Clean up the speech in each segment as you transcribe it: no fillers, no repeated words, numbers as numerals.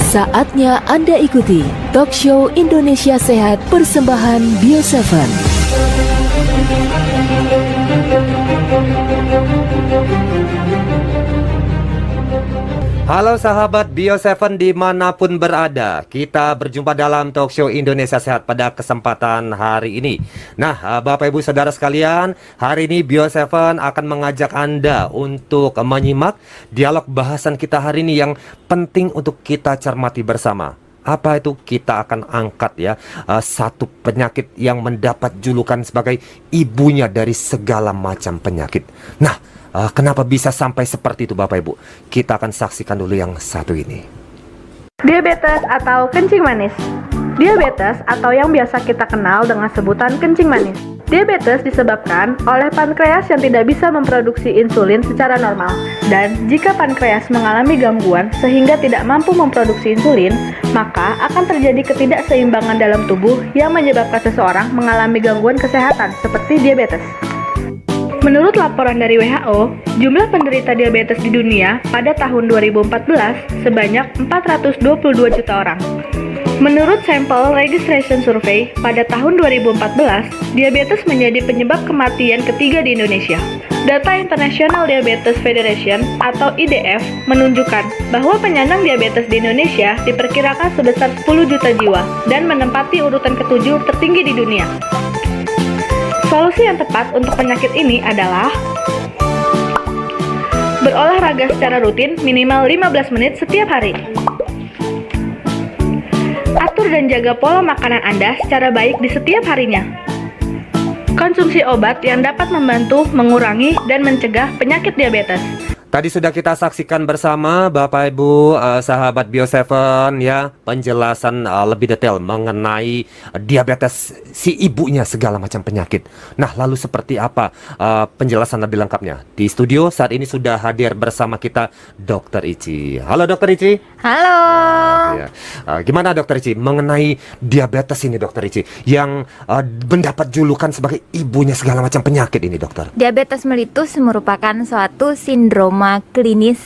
Saatnya Anda ikuti Talk Show Indonesia Sehat persembahan Bio7. Halo sahabat Bio7 dimanapun berada, kita berjumpa dalam Talk Show Indonesia Sehat pada kesempatan hari ini. Nah, Bapak Ibu Saudara sekalian, hari ini Bio7 akan mengajak Anda untuk menyimak dialog bahasan kita hari ini yang penting untuk kita cermati bersama. Apa itu? Kita akan angkat ya satu penyakit yang mendapat julukan sebagai ibunya dari segala macam penyakit. Nah, kenapa bisa sampai seperti itu Bapak Ibu? Kita akan saksikan dulu yang satu ini. Diabetes atau kencing manis. Diabetes atau yang biasa kita kenal dengan sebutan kencing manis. Diabetes disebabkan oleh pankreas yang tidak bisa memproduksi insulin secara normal. Dan jika pankreas mengalami gangguan sehingga tidak mampu memproduksi insulin, maka akan terjadi ketidakseimbangan dalam tubuh yang menyebabkan seseorang mengalami gangguan kesehatan seperti diabetes. Menurut laporan dari WHO, jumlah penderita diabetes di dunia pada tahun 2014 sebanyak 422 juta orang. Menurut sampel registration survey pada tahun 2014, diabetes menjadi penyebab kematian ketiga di Indonesia. Data International Diabetes Federation atau IDF menunjukkan bahwa penyandang diabetes di Indonesia diperkirakan sebesar 10 juta jiwa dan menempati urutan ke-7 tertinggi di dunia. Solusi yang tepat untuk penyakit ini adalah berolahraga secara rutin minimal 15 menit setiap hari. Atur dan jaga pola makanan Anda secara baik di setiap harinya. Konsumsi obat yang dapat membantu mengurangi dan mencegah penyakit diabetes. Tadi sudah kita saksikan bersama Bapak Ibu sahabat Bio7 ya, penjelasan lebih detail mengenai diabetes si ibunya segala macam penyakit. Nah, lalu seperti apa penjelasan lebih lengkapnya? Di studio saat ini sudah hadir bersama kita Dr. Ici. Halo Dr. Ici. Halo. Ya. Gimana Dr. Ici mengenai diabetes ini Dr. Ici yang mendapat julukan sebagai ibunya segala macam penyakit ini dokter? Diabetes mellitus merupakan suatu sindroma klinis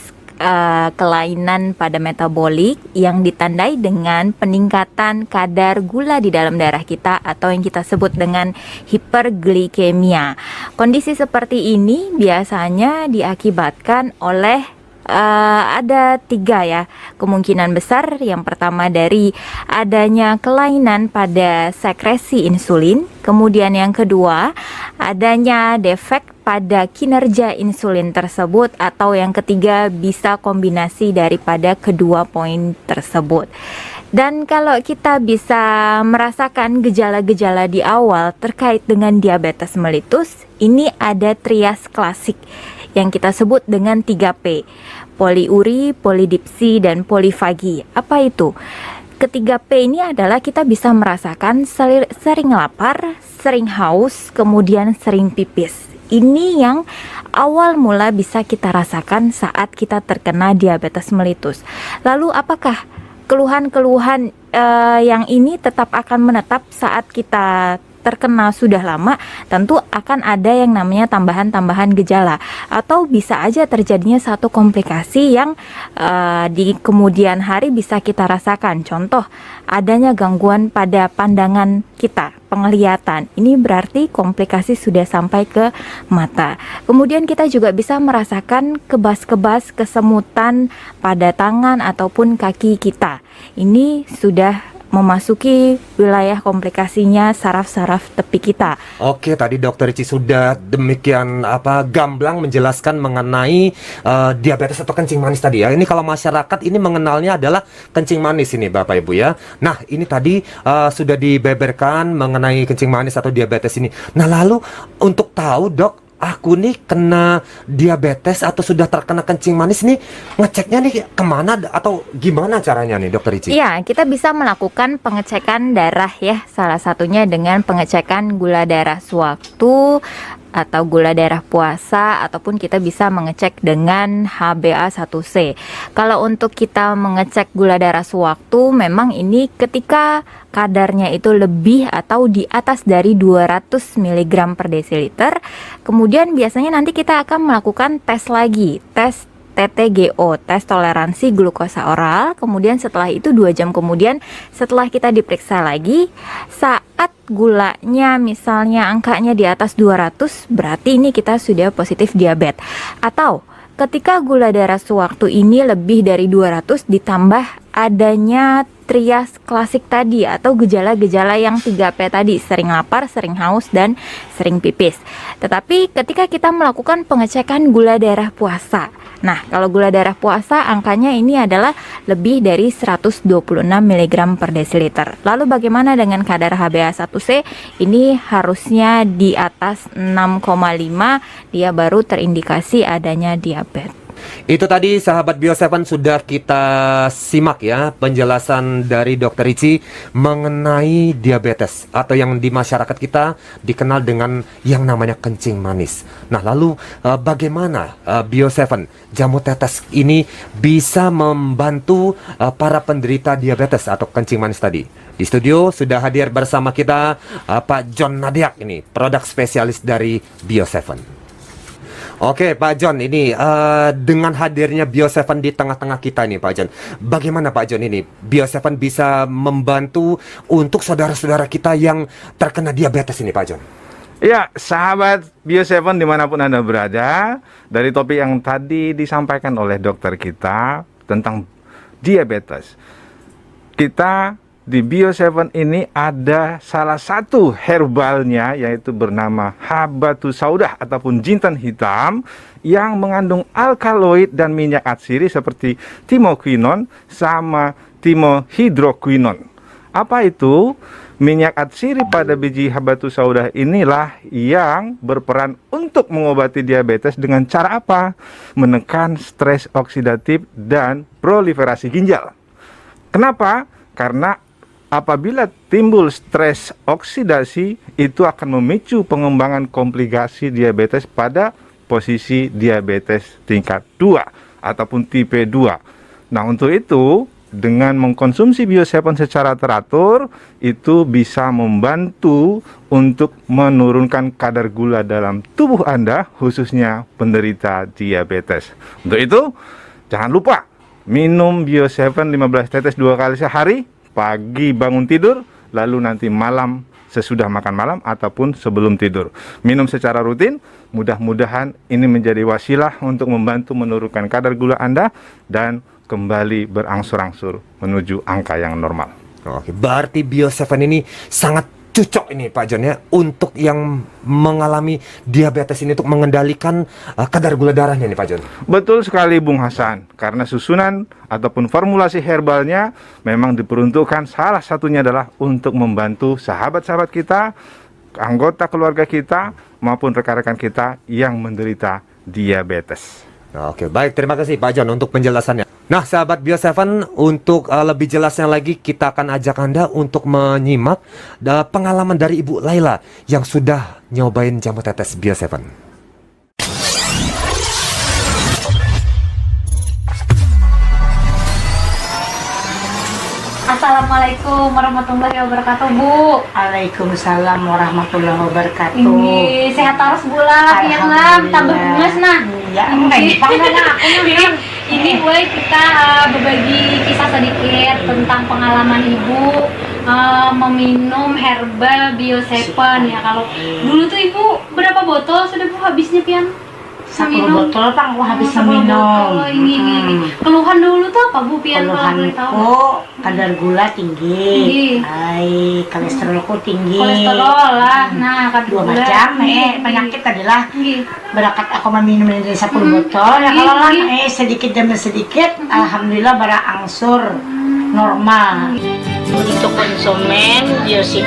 kelainan pada metabolik yang ditandai dengan peningkatan kadar gula di dalam darah kita atau yang kita sebut dengan hiperglikemia. Kondisi seperti ini biasanya diakibatkan oleh ada 3 ya kemungkinan besar. Yang pertama dari adanya kelainan pada sekresi insulin, kemudian yang kedua adanya defek pada kinerja insulin tersebut, atau yang ketiga bisa kombinasi daripada kedua poin tersebut. Dan kalau kita bisa merasakan gejala-gejala di awal terkait dengan diabetes mellitus, ini ada trias klasik yang kita sebut dengan 3P, poliuri, polidipsi, dan polifagi. Apa itu? Ketiga P ini adalah kita bisa merasakan sering lapar, sering haus, kemudian sering pipis. Ini yang awal mula bisa kita rasakan saat kita terkena diabetes mellitus. Lalu apakah keluhan-keluhan yang ini tetap akan menetap saat kita terkena sudah lama? Tentu akan ada yang namanya tambahan-tambahan gejala, atau bisa aja terjadinya satu komplikasi yang di kemudian hari bisa kita rasakan. Contoh, adanya gangguan pada pandangan kita, penglihatan. Ini berarti komplikasi sudah sampai ke mata. Kemudian kita juga bisa merasakan kebas-kebas, kesemutan pada tangan ataupun kaki kita. Ini sudah memasuki wilayah komplikasinya saraf-saraf tepi kita. Oke, tadi Dokter Ici sudah demikian gamblang menjelaskan mengenai diabetes atau kencing manis tadi ya. Ini kalau masyarakat ini mengenalnya adalah kencing manis ini Bapak Ibu ya. Nah, ini tadi sudah dibeberkan mengenai kencing manis atau diabetes ini. Nah, lalu untuk tahu Dok, aku nih kena diabetes atau sudah terkena kencing manis nih, ngeceknya nih kemana atau gimana caranya nih Dokter Ici? Iya, kita bisa melakukan pengecekan darah ya, salah satunya dengan pengecekan gula darah sewaktu atau gula darah puasa, ataupun kita bisa mengecek dengan HbA1c. Kalau untuk kita mengecek gula darah sewaktu, memang ini ketika kadarnya itu lebih atau di atas dari 200 mg per desiliter, kemudian biasanya nanti kita akan melakukan tes lagi, tes TTGO, tes toleransi glukosa oral. Kemudian setelah itu 2 jam kemudian setelah kita diperiksa lagi, saat gulanya misalnya angkanya di atas 200, berarti ini kita sudah positif diabetes. Atau ketika gula darah sewaktu ini lebih dari 200 ditambah adanya trias klasik tadi atau gejala-gejala yang 3P tadi, sering lapar, sering haus, dan sering pipis. Tetapi ketika kita melakukan pengecekan gula darah puasa, nah kalau gula darah puasa angkanya ini adalah lebih dari 126 mg per desiliter. Lalu bagaimana dengan kadar HbA1c? Ini harusnya di atas 6,5, dia baru terindikasi adanya diabetes. Itu tadi sahabat Bio7 sudah kita simak ya penjelasan dari Dr. Ricci mengenai diabetes atau yang di masyarakat kita dikenal dengan yang namanya kencing manis. Nah lalu bagaimana Bio7 jamu tetes ini bisa membantu para penderita diabetes atau kencing manis tadi? Di studio sudah hadir bersama kita Pak John Nadiak, ini produk spesialis dari Bio7. Oke Pak John, ini dengan hadirnya Bio7 di tengah-tengah kita nih Pak John, bagaimana Pak John ini Bio7 bisa membantu untuk saudara-saudara kita yang terkena diabetes ini Pak John? Ya, sahabat Bio7 dimanapun Anda berada, dari topik yang tadi disampaikan oleh dokter kita tentang diabetes, kita di Bio7 ini ada salah satu herbalnya, yaitu bernama Habatus Saudah ataupun jintan hitam, yang mengandung alkaloid dan minyak atsiri seperti timoquinon sama timohidroquinon. Apa itu? Minyak atsiri pada biji Habatus Saudah inilah yang berperan untuk mengobati diabetes dengan cara apa? Menekan stres oksidatif dan proliferasi ginjal. Kenapa? Karena apabila timbul stres oksidasi, itu akan memicu pengembangan komplikasi diabetes pada posisi diabetes tingkat 2 ataupun tipe 2. Nah, untuk itu dengan mengkonsumsi Bio7 secara teratur, itu bisa membantu untuk menurunkan kadar gula dalam tubuh Anda, khususnya penderita diabetes. Untuk itu, jangan lupa minum Bio7 15 tetes 2 kali sehari, pagi bangun tidur, lalu nanti malam sesudah makan malam ataupun sebelum tidur. Minum secara rutin, mudah-mudahan ini menjadi wasilah untuk membantu menurunkan kadar gula Anda dan kembali berangsur-angsur menuju angka yang normal. Oke, berarti Bio7 ini sangat cocok ini Pak John ya untuk yang mengalami diabetes ini, untuk mengendalikan kadar gula darahnya nih Pak John. Betul sekali Bung Hasan, karena susunan ataupun formulasi herbalnya memang diperuntukkan salah satunya adalah untuk membantu sahabat-sahabat kita, anggota keluarga kita maupun rekan-rekan kita yang menderita diabetes. Oke, baik, terima kasih Pak John untuk penjelasannya. Nah, sahabat Bio7, untuk lebih jelasnya lagi kita akan ajak Anda untuk menyimak pengalaman dari Ibu Laila yang sudah nyobain jamu tetes Bio7. Assalamualaikum warahmatullahi wabarakatuh, Bu. Waalaikumsalam warahmatullahi wabarakatuh. Ini sehat terus Bu lah, ya lah, tambah gemes nah. Ya, Ini boleh kita berbagi kisah sedikit tentang pengalaman Ibu meminum herbal Bio7 ya. Kalau dulu tuh Ibu berapa botol sudah Bu habisnya pian? 10 botol Pak, aku habis minum. Ini keluhan dulu tuh apa Bu pian kalau boleh tahu? Keluhanku kadar gula tinggi. Kolesterolku tinggi. Kolesterol lah. Nah, kadar dua gula. macam penyakit adalah berkat aku meminum dari 10 botol ya, kalau lah sedikit demi sedikit alhamdulillah berangsur normal. Untuk konsumen Bio7,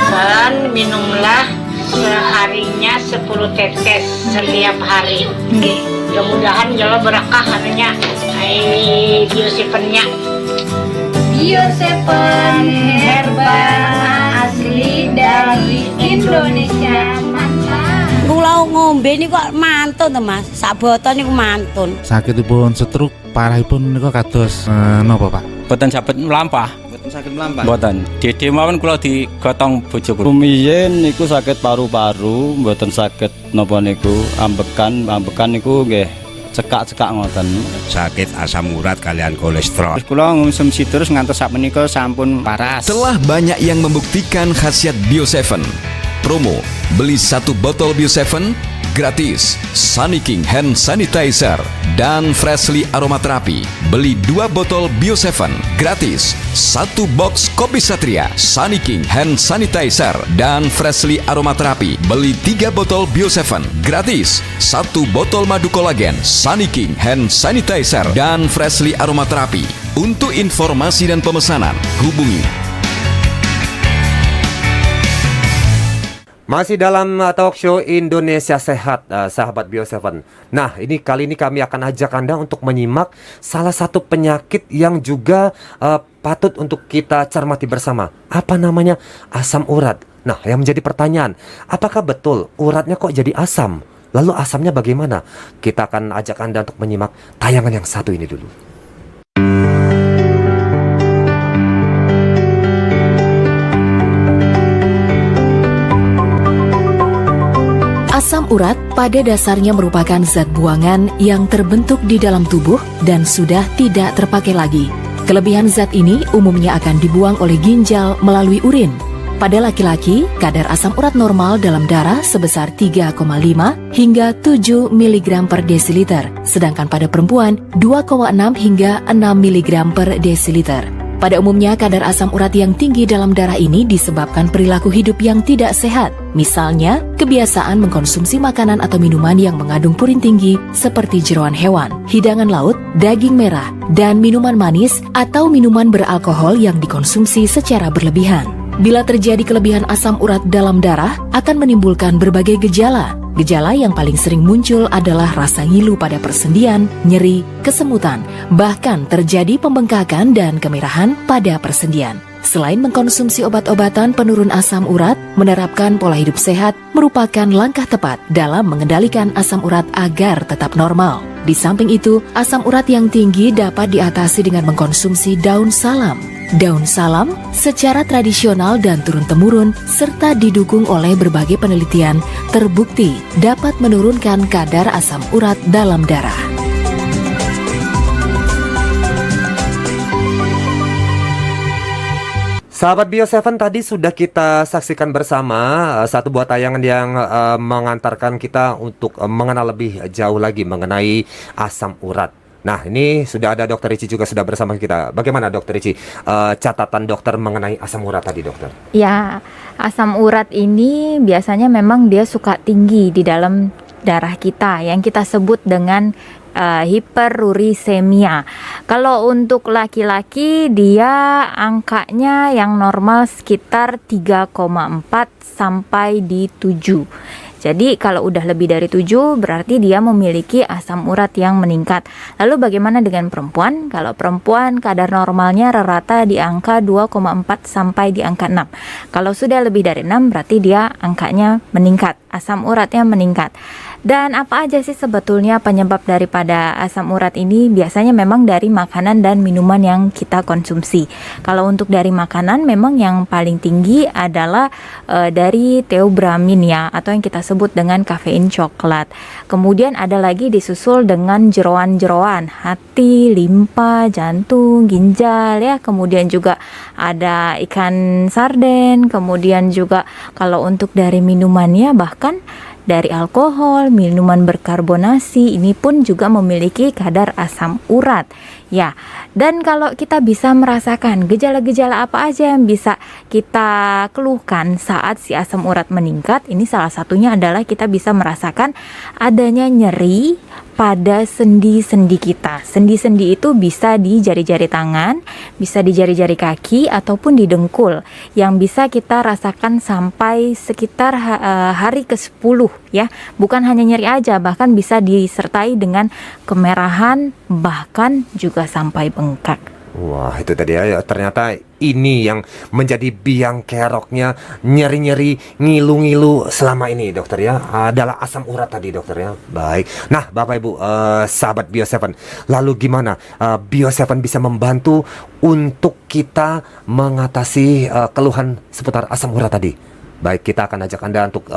minumlah seharinya 10 tetes setiap hari. Mudah-mudahan jalo berkah anunya Bio7-nya. Bio7 herbal asli dari Indonesia, mantap. Kula ngombe niku kok mantun to Mas. Sak botol niku mantun. Sakitipun stroke parahipun niku kados napa Pak? Boten saged mlampah. Boten saged mlampah. Boten. Dede mawon kula digotong bojo kula. Rumiyin niku sakit paru-paru, boten saged napa niku ambekan niku nggih cekak-cekak ngoten. Sakit asam urat kalian kolesterol. Terus kula ngonsumsi terus ngantos sak menika sampun paras. Telah banyak yang membuktikan khasiat Bio7. Promo, beli 1 botol Bio7 gratis Sunny King Hand Sanitizer dan Freshly Aromaterapi. Beli 2 botol Bio7 gratis 1 box Kopi Satria Sunny King Hand Sanitizer dan Freshly Aromaterapi. Beli 3 botol Bio7 gratis 1 botol madu kolagen Sunny King Hand Sanitizer dan Freshly Aromaterapi. Untuk informasi dan pemesanan hubungi. Masih dalam talk show Indonesia Sehat, sahabat Bio7. Nah, kali ini kami akan ajak Anda untuk menyimak salah satu penyakit yang juga patut untuk kita cermati bersama. Apa namanya? Asam urat. Nah, yang menjadi pertanyaan, apakah betul uratnya kok jadi asam? Lalu asamnya bagaimana? Kita akan ajak Anda untuk menyimak tayangan yang satu ini dulu. Asam urat pada dasarnya merupakan zat buangan yang terbentuk di dalam tubuh dan sudah tidak terpakai lagi. Kelebihan zat ini umumnya akan dibuang oleh ginjal melalui urin. Pada laki-laki, kadar asam urat normal dalam darah sebesar 3,5 hingga 7 mg per desiliter, sedangkan pada perempuan 2,6 hingga 6 mg per desiliter. Pada umumnya, kadar asam urat yang tinggi dalam darah ini disebabkan perilaku hidup yang tidak sehat. Misalnya, kebiasaan mengkonsumsi makanan atau minuman yang mengandung purin tinggi seperti jeroan hewan, hidangan laut, daging merah, dan minuman manis atau minuman beralkohol yang dikonsumsi secara berlebihan. Bila terjadi kelebihan asam urat dalam darah, akan menimbulkan berbagai gejala. Gejala yang paling sering muncul adalah rasa ngilu pada persendian, nyeri, kesemutan, bahkan terjadi pembengkakan dan kemerahan pada persendian. Selain mengkonsumsi obat-obatan penurun asam urat, menerapkan pola hidup sehat merupakan langkah tepat dalam mengendalikan asam urat agar tetap normal. Di samping itu, asam urat yang tinggi dapat diatasi dengan mengkonsumsi daun salam. Daun salam secara tradisional dan turun-temurun serta didukung oleh berbagai penelitian terbukti dapat menurunkan kadar asam urat dalam darah. Sahabat Bio7, tadi sudah kita saksikan bersama satu buah tayangan yang mengantarkan kita untuk mengenal lebih jauh lagi mengenai asam urat. Nah, ini sudah ada Dokter Rici juga sudah bersama kita. Bagaimana Dokter Rici catatan dokter mengenai asam urat tadi, Dokter? Ya, asam urat ini biasanya memang dia suka tinggi di dalam darah kita yang kita sebut dengan hiperurisemia. Kalau untuk laki-laki dia angkanya yang normal sekitar 3,4 sampai di 7. Jadi kalau udah lebih dari 7 berarti dia memiliki asam urat yang meningkat. Lalu bagaimana dengan perempuan? Kalau perempuan kadar normalnya rata-rata di angka 2,4 sampai di angka 6. Kalau sudah lebih dari 6 berarti dia angkanya meningkat, asam uratnya meningkat. Dan apa aja sih sebetulnya penyebab daripada asam urat ini? Biasanya memang dari makanan dan minuman yang kita konsumsi. Kalau untuk dari makanan memang yang paling tinggi adalah dari theobromine ya, atau yang kita sebut dengan kafein coklat. Kemudian ada lagi disusul dengan jeroan-jeroan, hati, limpa, jantung, ginjal ya. Kemudian juga ada ikan sarden. Kemudian juga kalau untuk dari minumannya bahkan dari alkohol, minuman berkarbonasi ini pun juga memiliki kadar asam urat. Ya, dan kalau kita bisa merasakan gejala-gejala apa aja yang bisa kita keluhkan saat si asam urat meningkat, ini salah satunya adalah kita bisa merasakan adanya nyeri pada sendi-sendi kita. Sendi-sendi itu bisa di jari-jari tangan, bisa di jari-jari kaki, ataupun di dengkul, yang bisa kita rasakan sampai sekitar hari ke-10 ya. Bukan hanya nyeri aja, bahkan bisa disertai dengan kemerahan, bahkan juga sampai bengkak. Wah, itu tadi ya, ternyata ini yang menjadi biang keroknya, nyeri-nyeri, ngilu-ngilu selama ini dokter ya, adalah asam urat tadi dokter ya. Baik. Nah, Bapak Ibu, sahabat Bio7, lalu gimana Bio7 bisa membantu untuk kita mengatasi keluhan seputar asam urat tadi? Baik, kita akan ajak Anda untuk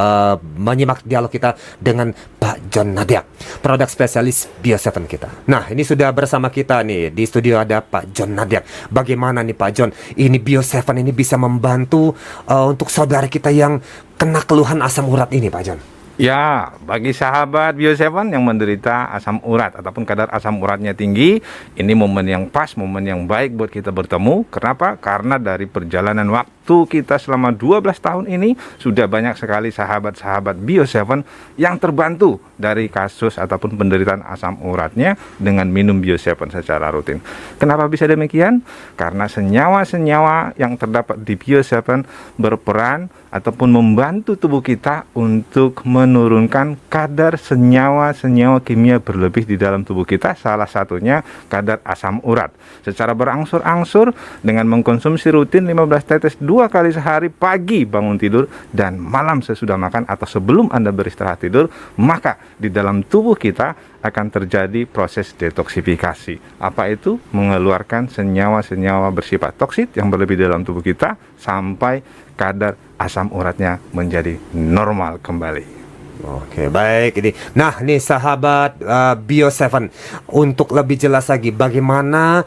menyimak dialog kita dengan Pak John Nadiak, produk spesialis Bio7 kita. Nah, ini sudah bersama kita nih, di studio ada Pak John Nadiak. Bagaimana nih Pak John, ini Bio7 ini bisa membantu untuk saudara kita yang kena keluhan asam urat ini Pak John? Ya, bagi sahabat Bio7 yang menderita asam urat ataupun kadar asam uratnya tinggi, ini momen yang pas, momen yang baik buat kita bertemu. Kenapa? Karena dari perjalanan waktu kita selama 12 tahun ini, sudah banyak sekali sahabat-sahabat Bio7 yang terbantu dari kasus ataupun penderitaan asam uratnya dengan minum Bio7 secara rutin. Kenapa bisa demikian? Karena senyawa-senyawa yang terdapat di Bio7 berperan ataupun membantu tubuh kita untuk menurunkan kadar senyawa-senyawa kimia berlebih di dalam tubuh kita, salah satunya kadar asam urat. Secara berangsur-angsur dengan mengkonsumsi rutin 15 tetes 2 kali sehari, pagi bangun tidur dan malam sesudah makan atau sebelum Anda beristirahat tidur, maka di dalam tubuh kita akan terjadi proses detoksifikasi. Apa itu? Mengeluarkan senyawa-senyawa bersifat toksit yang berlebih dalam tubuh kita sampai kadar asam uratnya menjadi normal kembali. Oke, baik ini. Nah, nih sahabat Bio7, untuk lebih jelas lagi bagaimana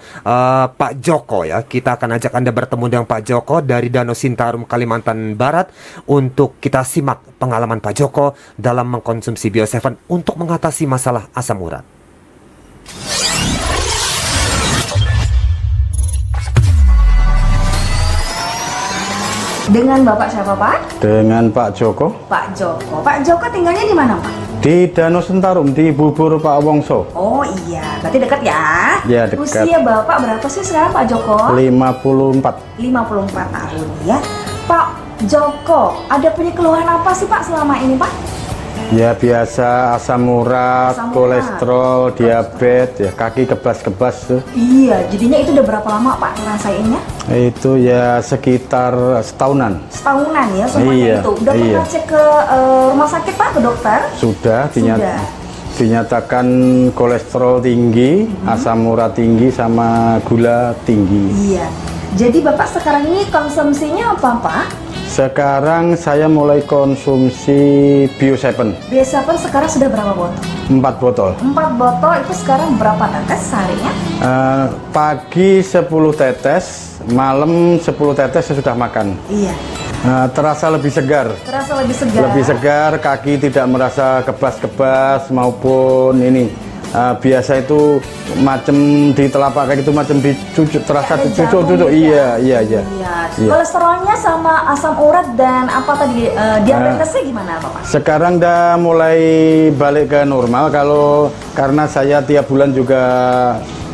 Pak Joko ya, kita akan ajak Anda bertemu dengan Pak Joko dari Danau Sintarum, Kalimantan Barat, untuk kita simak pengalaman Pak Joko dalam mengkonsumsi Bio7 untuk mengatasi masalah asam urat. Dengan Bapak siapa Pak? Dengan Pak Joko. Pak Joko. Pak Joko tinggalnya di mana Pak? Di Danau Sintarum, di Bubur Pak Wongso. Oh iya, berarti dekat ya? Ya, dekat. Usia Bapak berapa sih sekarang Pak Joko? 54. 54 tahun ya. Pak Joko, ada punya keluhan apa sih Pak selama ini Pak? Ya biasa, asam urat, kolesterol, diabetes, ya kaki kebas-kebas tuh. Iya, jadinya itu udah berapa lama Pak ngerasainnya? Itu ya sekitar setahunan. Setahunan ya semuanya itu. Udah pernah cek ke rumah sakit Pak, ke dokter? Sudah. Dinyatakan kolesterol tinggi, asam urat tinggi, sama gula tinggi. Iya. Jadi Bapak sekarang ini konsumsinya apa Pak? Sekarang saya mulai konsumsi Bio7. Bio7 sekarang sudah berapa botol? 4 botol. 4 botol itu sekarang berapa tetes seharinya? Pagi 10 tetes, malam 10 tetes sesudah makan. Iya. Terasa lebih segar. Terasa lebih segar. Lebih segar, kaki tidak merasa kebas-kebas maupun ini. Biasa itu macam di telapak kaki itu macam dicucuk, terasa dicucuk. Iya. Kolesterolnya sama asam urat dan apa tadi diabetesnya gimana Bapak? Sekarang udah mulai balik ke normal, karena saya tiap bulan juga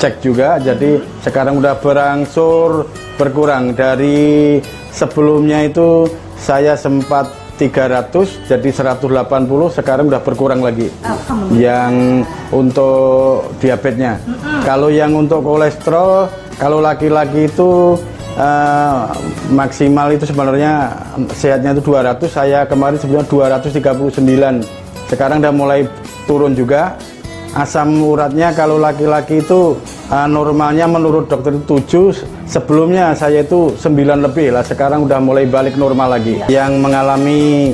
cek juga, jadi sekarang udah berangsur berkurang. Dari sebelumnya itu saya sempat 300 jadi 180, sekarang udah berkurang lagi yang untuk diabetesnya. Kalau yang untuk kolesterol, kalau laki-laki itu maksimal itu sebenarnya sehatnya itu 200, saya kemarin sebenarnya 239, sekarang udah mulai turun juga. Asam uratnya kalau laki-laki itu normalnya menurut dokter itu 7, sebelumnya saya itu 9 lebih lah, sekarang udah mulai balik normal lagi. Yang mengalami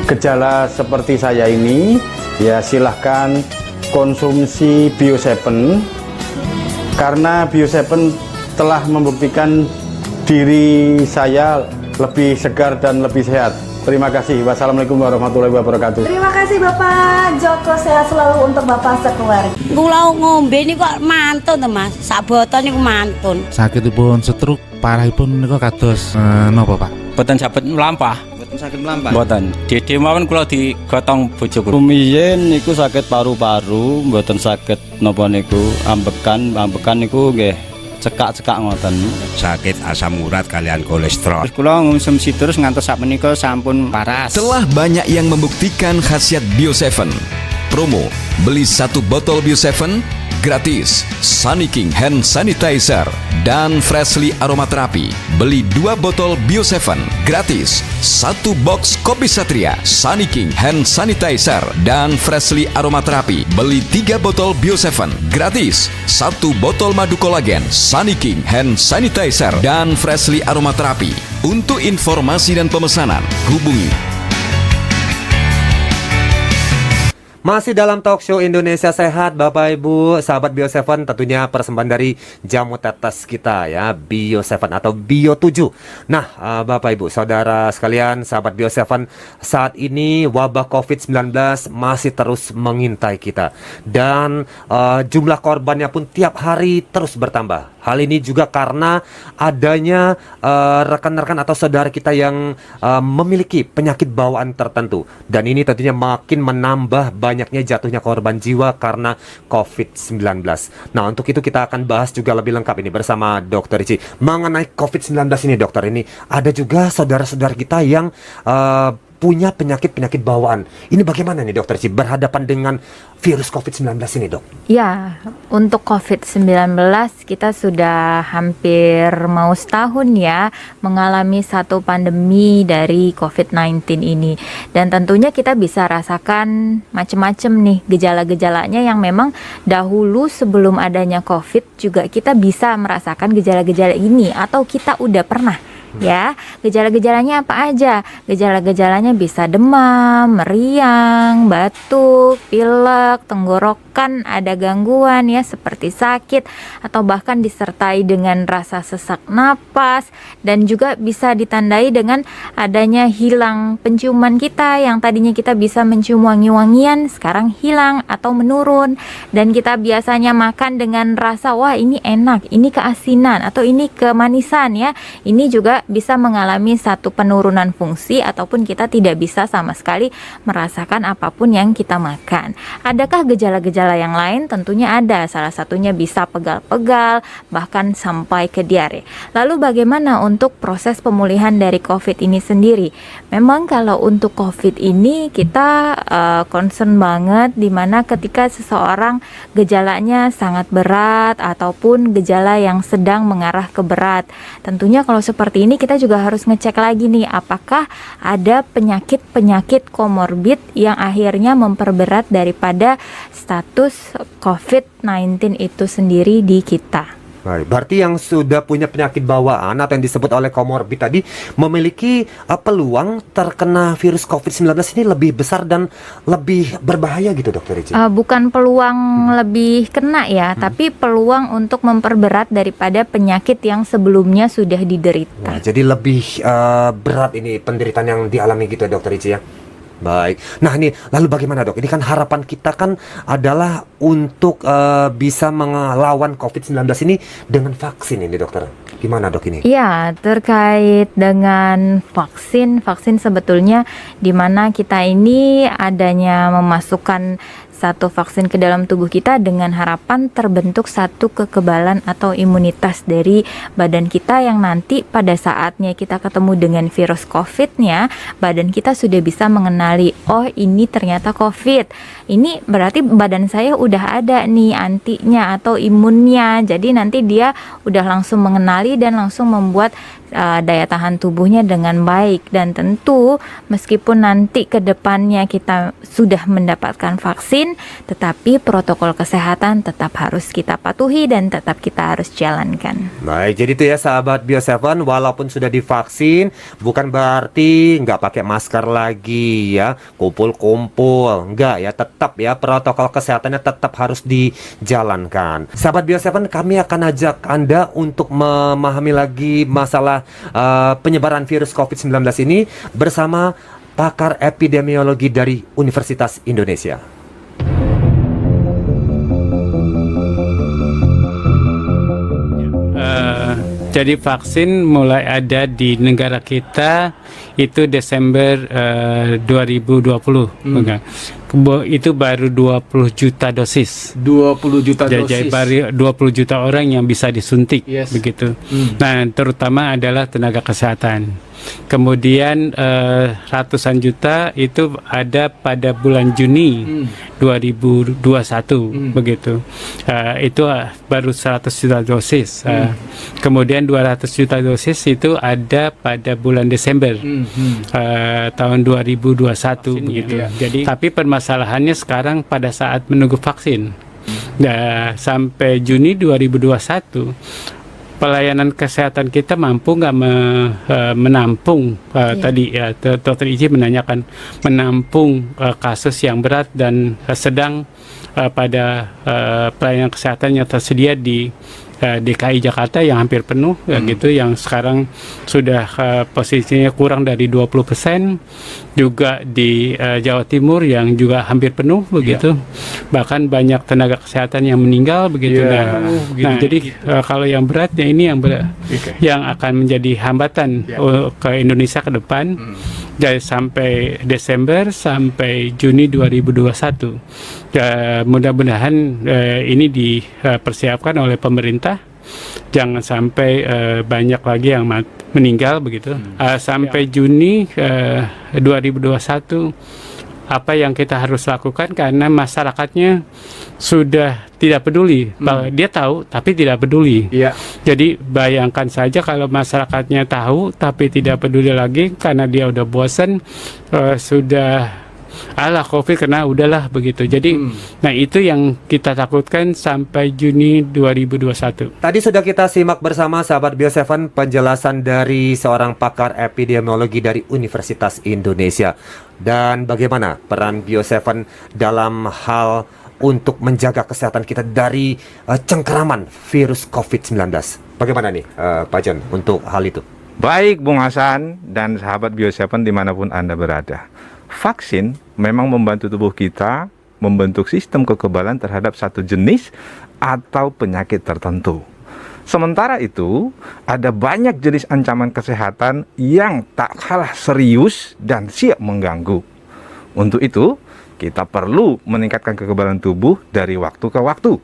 gejala seperti saya ini, ya silahkan konsumsi Bio7, karena Bio7 telah membuktikan diri saya lebih segar dan lebih sehat. Terima kasih. Wassalamualaikum warahmatullahi wabarakatuh. Terima kasih Bapak Joko, sehat selalu untuk Bapak sekeluarga. Kula ngombe niku kok mantun to Mas. Sak botol niku mantun. Sakitipun stroke parahipun niku kados napa Pak? Boten saged mlampah. Boten saged mlampah. Boten. Dede mawon kula digotong bojoku. Rumiyin niku sakit paru-paru, boten saged napa niku ambekan niku nggih cekak-cekak ngoten. Sakit asam urat kalian kolesterol. Terus kula ngonsumsi terus ngantos sak menika sampun paras. Telah banyak yang membuktikan khasiat Bio7. Promo beli 1 botol Bio7 gratis. Saniking Hand Sanitizer dan Freshly Aromaterapi. Beli 2 botol Bio 7 gratis. 1 box Kopi Satria, Saniking Hand Sanitizer dan Freshly Aromaterapi. Beli 3 botol Bio 7 gratis. 1 botol madu kolagen, Saniking Hand Sanitizer dan Freshly Aromaterapi. Untuk informasi dan pemesanan, hubungi. Masih dalam talk show Indonesia Sehat, Bapak Ibu, sahabat Bio 7, tentunya persembahan dari jamu tetes kita ya, Bio 7 atau Bio 7. Nah, Bapak Ibu, saudara sekalian, sahabat Bio 7, saat ini wabah COVID-19 masih terus mengintai kita. Dan jumlah korbannya pun tiap hari terus bertambah. Hal ini juga karena adanya rekan-rekan atau saudara kita yang memiliki penyakit bawaan tertentu. Dan ini tentunya makin menambah banyaknya jatuhnya korban jiwa karena COVID-19. Nah, untuk itu kita akan bahas juga lebih lengkap ini bersama Dr. Ricci. Mengenai COVID-19 ini, dokter, ini ada juga saudara-saudara kita yang punya penyakit-penyakit bawaan. Ini bagaimana nih, Dr. Ricci, berhadapan dengan virus COVID-19 ini, dok? Ya, untuk COVID-19 kita sudah hampir mau setahun ya mengalami satu pandemi dari COVID-19 ini. Dan tentunya kita bisa rasakan macam-macam nih gejala-gejalanya yang memang dahulu sebelum adanya COVID juga kita bisa merasakan gejala-gejala ini atau kita udah pernah. Ya, gejala-gejalanya apa aja? Gejala-gejalanya bisa demam, meriang, batuk, pilek, tenggorokan, ada gangguan ya seperti sakit atau bahkan disertai dengan rasa sesak napas, dan juga bisa ditandai dengan adanya hilang penciuman kita yang tadinya kita bisa mencium wangi-wangian sekarang hilang atau menurun, dan kita biasanya makan dengan rasa wah ini enak, ini keasinan atau ini kemanisan ya. Ini juga bisa mengalami satu penurunan fungsi ataupun kita tidak bisa sama sekali merasakan apapun yang kita makan. Adakah gejala-gejala yang lain? Tentunya ada. Salah satunya bisa pegal-pegal bahkan sampai ke diare. Lalu bagaimana untuk proses pemulihan dari COVID ini sendiri? Memang kalau untuk COVID ini kita concern banget dimana ketika seseorang gejalanya sangat berat ataupun gejala yang sedang mengarah ke berat. Tentunya kalau seperti ini kita juga harus ngecek lagi nih apakah ada penyakit-penyakit komorbid yang akhirnya memperberat daripada status COVID-19 itu sendiri di kita. Baik, berarti yang sudah punya penyakit bawaan atau yang disebut oleh komorbid tadi memiliki peluang terkena virus COVID-19 ini lebih besar dan lebih berbahaya gitu, Dokter Ricci? Bukan peluang lebih kena ya, tapi peluang untuk memperberat daripada penyakit yang sebelumnya sudah diderita. Nah, jadi lebih berat ini penderitaan yang dialami gitu ya, Dokter Ricci ya? Baik. Nah, ini lalu bagaimana, Dok? Ini kan harapan kita kan adalah untuk bisa melawan COVID-19 ini dengan vaksin ini, Dokter. Gimana, Dok, ini? Ya, terkait dengan vaksin sebetulnya di mana kita ini adanya memasukkan satu vaksin ke dalam tubuh kita dengan harapan terbentuk satu kekebalan atau imunitas dari badan kita yang nanti pada saatnya kita ketemu dengan virus COVID-nya, badan kita sudah bisa mengenali, oh ini ternyata COVID. Ini berarti badan saya udah ada nih antinya atau imunnya. Jadi nanti dia udah langsung mengenali dan langsung membuat daya tahan tubuhnya dengan baik. Dan tentu meskipun nanti ke depannya kita sudah mendapatkan vaksin, tetapi protokol kesehatan tetap harus kita patuhi dan tetap kita harus jalankan. Baik, jadi itu ya sahabat Bio 7, walaupun sudah divaksin bukan berarti nggak pakai masker lagi ya, kumpul-kumpul, nggak ya, tetap ya protokol kesehatannya tetap harus dijalankan. Sahabat Bio 7, kami akan ajak Anda untuk memahami lagi masalah penyebaran virus COVID-19 ini bersama pakar epidemiologi dari Universitas Indonesia. Jadi vaksin mulai ada di negara kita itu Desember 2020. itu baru 20 juta dosis. 20 juta Jadi dosis. baru 20 juta orang yang bisa disuntik, Yes. begitu. Hmm. Nah, terutama adalah tenaga kesehatan. Kemudian ratusan juta itu ada pada bulan Juni 2021, begitu. Itu baru 100 juta dosis. Kemudian 200 juta dosis itu ada pada bulan Desember tahun 2021, begitu. ya. Jadi, tapi permasalahannya sekarang pada saat menunggu vaksin. Nah, sampai Juni 2021 pelayanan kesehatan kita mampu nggak menampung tadi ya Dr. Iji menanyakan menampung kasus yang berat dan sedang pada pelayanan kesehatan yang tersedia di DKI Jakarta yang hampir penuh ya gitu, yang sekarang sudah posisinya kurang dari 20%, juga di Jawa Timur yang juga hampir penuh begitu, bahkan banyak tenaga kesehatan yang meninggal begitu. Nah, jadi kalau yang beratnya ini yang akan menjadi hambatan ke Indonesia ke depan dari sampai Desember sampai Juni 2021. Mudah-mudahan ini dipersiapkan oleh pemerintah, jangan sampai banyak lagi yang meninggal begitu. Sampai Juni 2021 apa yang kita harus lakukan, karena masyarakatnya sudah tidak peduli. Dia tahu tapi tidak peduli. Jadi bayangkan saja kalau masyarakatnya tahu tapi tidak peduli lagi karena dia udah bosan, sudah COVID kena udahlah begitu. Jadi nah itu yang kita takutkan sampai Juni 2021. Tadi sudah kita simak bersama sahabat Bio7 penjelasan dari seorang pakar epidemiologi dari Universitas Indonesia, dan bagaimana peran Bio7 dalam hal untuk menjaga kesehatan kita dari cengkeraman virus COVID-19. Bagaimana nih Pak John untuk hal itu? Baik Bung Hasan dan sahabat Bio7 dimanapun Anda berada. Vaksin memang membantu tubuh kita membentuk sistem kekebalan terhadap satu jenis atau penyakit tertentu. Sementara itu, ada banyak jenis ancaman kesehatan yang tak kalah serius dan siap mengganggu. Untuk itu, kita perlu meningkatkan kekebalan tubuh dari waktu ke waktu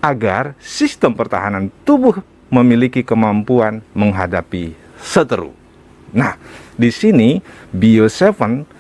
agar sistem pertahanan tubuh memiliki kemampuan menghadapi seteru. Nah, di sini Bio7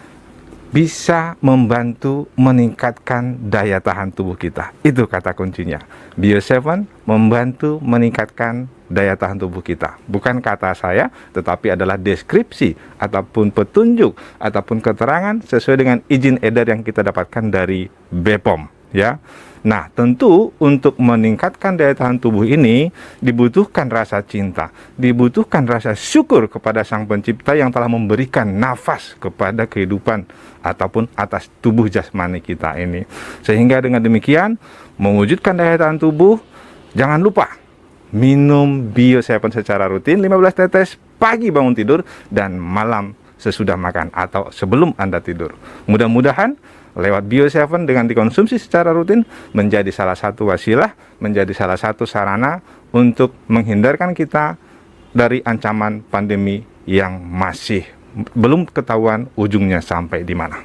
bisa membantu meningkatkan daya tahan tubuh kita. Itu kata kuncinya. Bio7 membantu meningkatkan daya tahan tubuh kita. Bukan kata saya, tetapi adalah deskripsi ataupun petunjuk ataupun keterangan sesuai dengan izin edar yang kita dapatkan dari BPOM, ya. Nah, tentu untuk meningkatkan daya tahan tubuh ini dibutuhkan rasa cinta, dibutuhkan rasa syukur kepada Sang Pencipta yang telah memberikan nafas kepada kehidupan ataupun atas tubuh jasmani kita ini. Sehingga dengan demikian, mewujudkan daya tahan tubuh, jangan lupa minum Bio7 secara rutin 15 tetes pagi bangun tidur dan malam sesudah makan atau sebelum Anda tidur. Mudah-mudahan lewat Bio7 dengan dikonsumsi secara rutin menjadi salah satu wasilah, menjadi salah satu sarana untuk menghindarkan kita dari ancaman pandemi yang masih belum ketahuan ujungnya sampai di mana.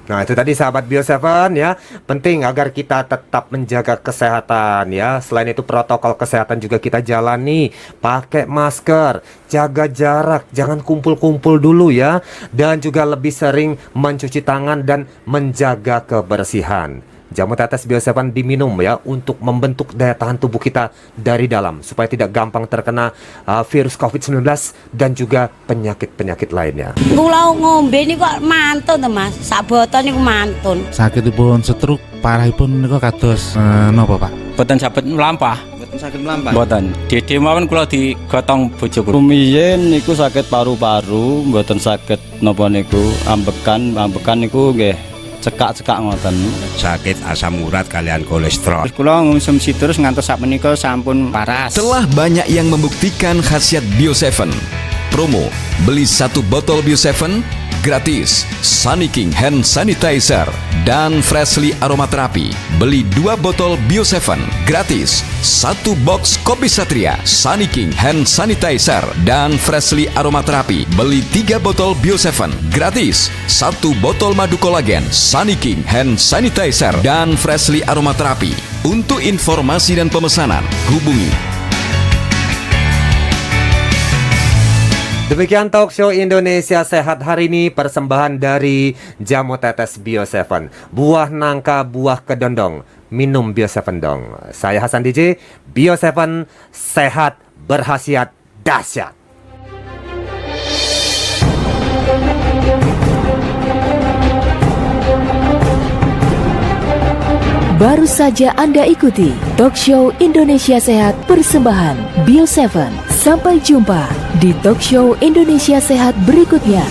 Nah, itu tadi sahabat Bio7 ya, penting agar kita tetap menjaga kesehatan ya. Selain itu protokol kesehatan juga kita jalani, pakai masker, jaga jarak, jangan kumpul-kumpul dulu ya, dan juga lebih sering mencuci tangan dan menjaga kebersihan. Jamu tetes Bio7 diminum ya untuk membentuk daya tahan tubuh kita dari dalam supaya tidak gampang terkena virus COVID-19 dan juga penyakit-penyakit lainnya. Kula ngombe niku kok mantun to Mas, sak botol niku mantun. Sakitipun stroke parahipun niku kados napa Pak? Boten saged mlampah. Boten saged mlampah. Boten. Dede mawon kula digotong bojoku. Rumiyin niku sakit paru-paru, boten saged napa niku ambekan niku nggih cekak-cekak ngoten. Sakit asam urat kalian kolesterol. Kula ngonsumsi terus ngantos sak menika sampun paras. Telah banyak yang membuktikan khasiat Bio7. Promo beli 1 botol Bio7 gratis. Sunny King Hand Sanitizer dan Freshly Aromaterapi. Beli 2 botol Bio 7 gratis. 1 box Kopi Satria, Sunny King Hand Sanitizer dan Freshly Aromaterapi. Beli 3 botol Bio 7 gratis. 1 botol madu kolagen, Sunny King Hand Sanitizer dan Freshly Aromaterapi. Untuk informasi dan pemesanan, hubungi. Demikian talk show Indonesia Sehat hari ini, persembahan dari Jamu Tetes Bio 7. Buah nangka, buah kedondong, minum Bio 7 dong. Saya Hasan DJ, Bio 7 sehat, berkhasiat, dahsyat. Baru saja Anda ikuti talk show Indonesia Sehat persembahan Bio 7. Sampai jumpa di talk show Indonesia Sehat berikutnya.